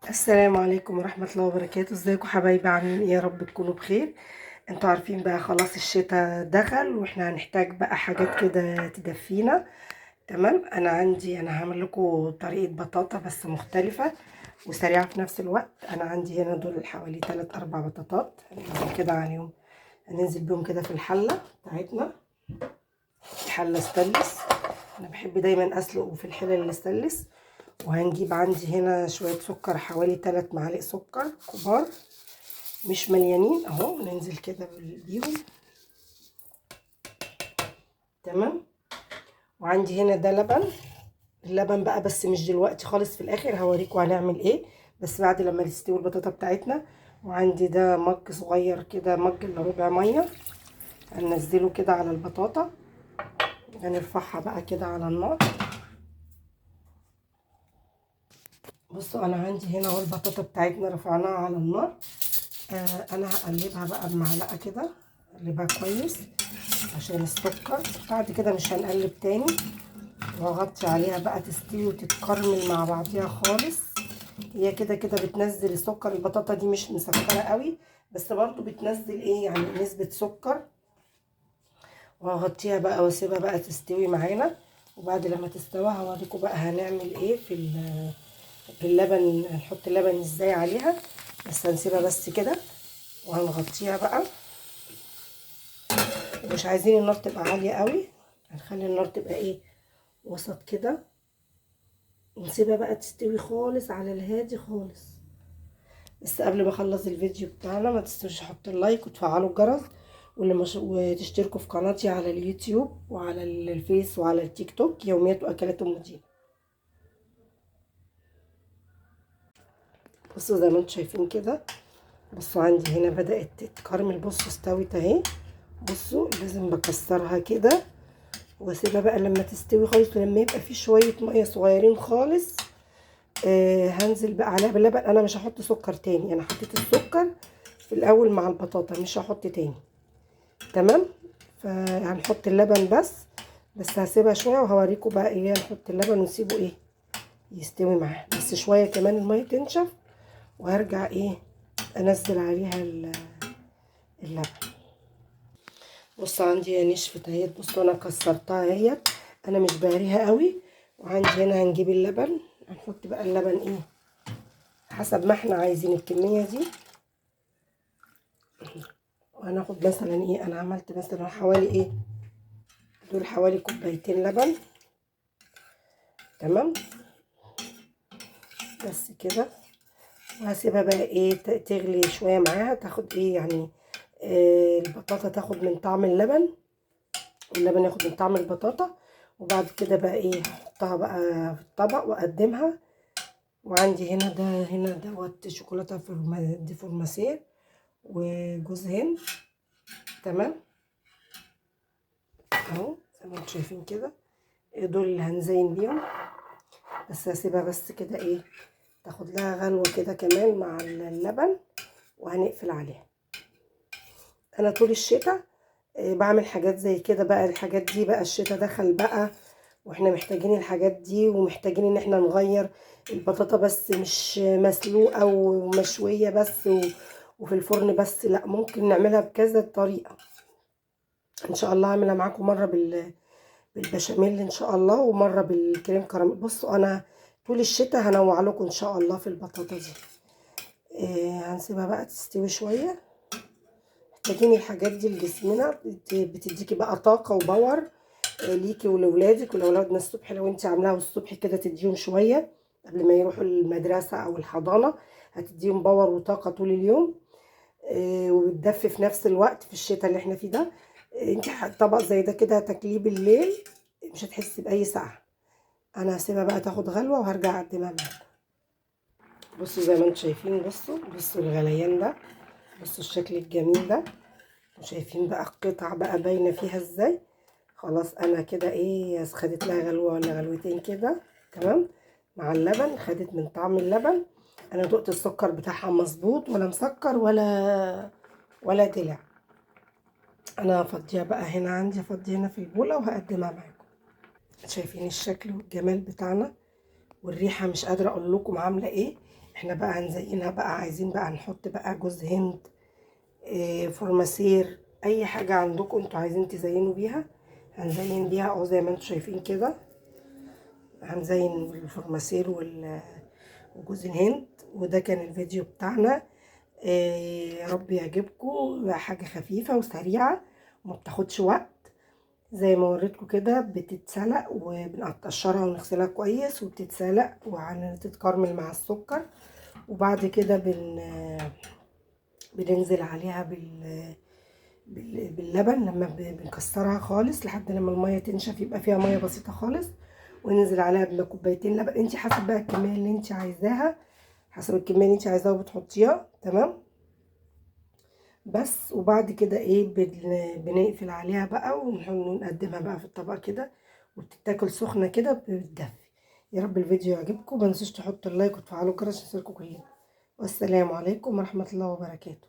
السلام عليكم ورحمة الله وبركاته. ازيكم حبايبي؟ عاملين ايه؟ يا رب تكونوا بخير. انتوا عارفين بقى خلاص الشتاء دخل واحنا هنحتاج بقى حاجات كده تدفينا. تمام. انا هعمل لكم طريقة بطاطا بس مختلفة وسريعة في نفس الوقت. انا عندي هنا دول حوالي 3 4 بطاطات هننزل كده عليهم، هننزل بيهم كده في الحلة بتاعتنا، الحلة ستانلس. انا بحب دايما اسلق في الحلة الستانلس. وهنجيب عندي هنا شوية سكر، حوالي 3 معالق سكر كبار مش مليانين اهو، ننزل كده بيهم. تمام. وعندي هنا ده لبن، اللبن بقى بس مش دلوقتي خالص، في الاخر هوريكم هنعمل ايه، بس بعد لما تستوي البطاطا بتاعتنا. وعندي ده مج صغير كده، مج الا ربع ميه، هننزله كده على البطاطا، هنرفعها بقى كده على النار. بصوا انا عندي هنا اهو البطاطا بتاعتنا رفعناها على النار. انا هقلبها بقى بمعلقه كده، اقلبها كويس عشان السكر. بعد كده مش هنقلب تاني، واغطي عليها بقى تستوي وتتكرمل مع بعضيها خالص. هي كده كده بتنزل السكر، البطاطا دي مش مسكره قوي بس برضو بتنزل ايه يعني نسبه سكر. وهغطيها بقى واسيبها بقى تستوي معانا. وبعد لما تستوي هوريكم بقى هنعمل ايه في اللبن، هنحط اللبن ازاي عليها. بس هنسيبها بس كده وهنغطيها بقى. مش عايزين النار تبقى عاليه قوي، هنخلي النار تبقى ايه، وسط كده. ونسيبها بقى تستوي خالص على الهادي خالص. بس قبل ما اخلص الفيديو بتاعنا ما تنسوش تحطوا اللايك وتفعلوا الجرس، وتشتركوا في قناتي على اليوتيوب وعلى الفيس وعلى التيك توك، يوميات واكلات ام دينا. بصوا زي ما انتم شايفين كده، بصوا عندي هنا بدأت تتكرمل، بصوا استوت اهي. بصوا لازم بكسرها كده واسيبها بقى لما تستوي خالص، ولما يبقى في شويه ميه صغيرين خالص هنزل بقى عليها باللبن. انا مش هحط سكر تاني، انا حطيت السكر في الاول مع البطاطا، مش هحط تاني. تمام. فهنحط اللبن بس هسيبها شويه وهوريكم بقى ايه، هنحط اللبن ونسيبه ايه يستوي معاه بس شويه كمان الميه تنشف. وهرجع ايه انزل عليها اللبن. بصوا عندي هي نشفت اهيت، بصوا انا كسرتها اهيت، انا مش بهريها قوي. وعندي هنا هنجيب اللبن، هنحط بقى اللبن ايه حسب ما احنا عايزين الكميه دي. وهناخد مثلا ايه، انا عملت مثلا حوالي ايه، دول حوالي كوبايتين لبن. تمام. بس كده. وهسيبها بقى ايه تغلي شويه معاها، تاخد ايه يعني البطاطا تاخد من طعم اللبن واللبن ياخد من طعم البطاطا. وبعد كده بقى ايه احطها بقى في الطبق واقدمها. وعندي هنا ده، هنا دوت شوكولاته دي فورماسير وجوز هند. تمام. اهو زي ما انتم شايفين كده، دول اللي هنزين بيهم. بس هسيبها بس كده ايه تاخد لها غلوه كده كمان مع اللبن وهنقفل عليها. انا طول الشتاء بعمل حاجات زي كده بقى. الحاجات دي بقى الشتاء دخل بقى واحنا محتاجين الحاجات دي، ومحتاجين ان احنا نغير البطاطا بس مش مسلوقه ومشويه بس وفي الفرن بس، لا ممكن نعملها بكذا طريقه. ان شاء الله هعملها معاكم مره بالبشاميل ان شاء الله، ومره بالكريم كراميل. بصوا انا طول الشتاء هنوع لكم ان شاء الله في البطاطا دي. هنسيبها بقى تستوي شويه. محتاجين الحاجات دي لجسمنا، بتديكي بقى طاقه وباور ليكي ولولادك ولولادنا الصبح. لو انت عاملاها الصبح كده تديهم شويه قبل ما يروحوا المدرسه او الحضانه، هتديهم باور وطاقه طول اليوم. وبتدفي في نفس الوقت في الشتاء اللي احنا فيه ده. انت طبق زي ده كده هتاكليه بالليل مش هتحسي باي ساعه. انا هسيبها بقى تاخد غلوه وهرجع اقدمها معاكم. بصوا زي ما انتم شايفين، بصوا الغليان ده، بصوا الشكل الجميل ده. وشايفين بقى القطع بقى باينه فيها ازاي. خلاص انا كده ايه خدت لها غلوه ولا غلوتين كده. تمام. مع اللبن خدت من طعم اللبن. انا دقت السكر بتاعها مظبوط، ولا مسكر ولا دلع. انا هفضيها بقى هنا، عندي افضي هنا في البوله وهقدمها معاكم. شايفين الشكل والجمال بتاعنا والريحه، مش قادره اقول لكم عامله ايه. احنا بقى هنزينها بقى، عايزين بقى نحط بقى جوز هند، فورماسير، اي حاجة عندكم انتوا عايزين تزينوا بيها هنزين بيها اهو زي ما انتوا شايفين كده. هنزين الفورماسير وجوز الهند. وده كان الفيديو بتاعنا. يا رب يعجبكم، حاجة خفيفة وسريعة وما بتاخدش وقت. زي ما وريتكم كده بتتسلق وبنقشرها ونغسلها كويس وبتتسلق وهتتكرمل مع السكر. وبعد كده بننزل عليها باللبن لما بنكسرها خالص لحد لما المية تنشف، يبقى فيها مية بسيطة خالص، وننزل عليها بكوبايتين لبن. انت حسب بقى الكمية اللي انت عايزاها، حسب الكمية اللي انت عايزاها وبتحطيها. تمام. بس وبعد كده ايه بنقفل عليها بقى ونقدمها بقى في الطبق كده، وبتتاكل سخنة كده بتدفي. يا رب الفيديو يعجبكم، متنسوش تحطوا اللايك وتفعلوا الجرس عشان يوصلكوا كل يوم. والسلام عليكم ورحمة الله وبركاته.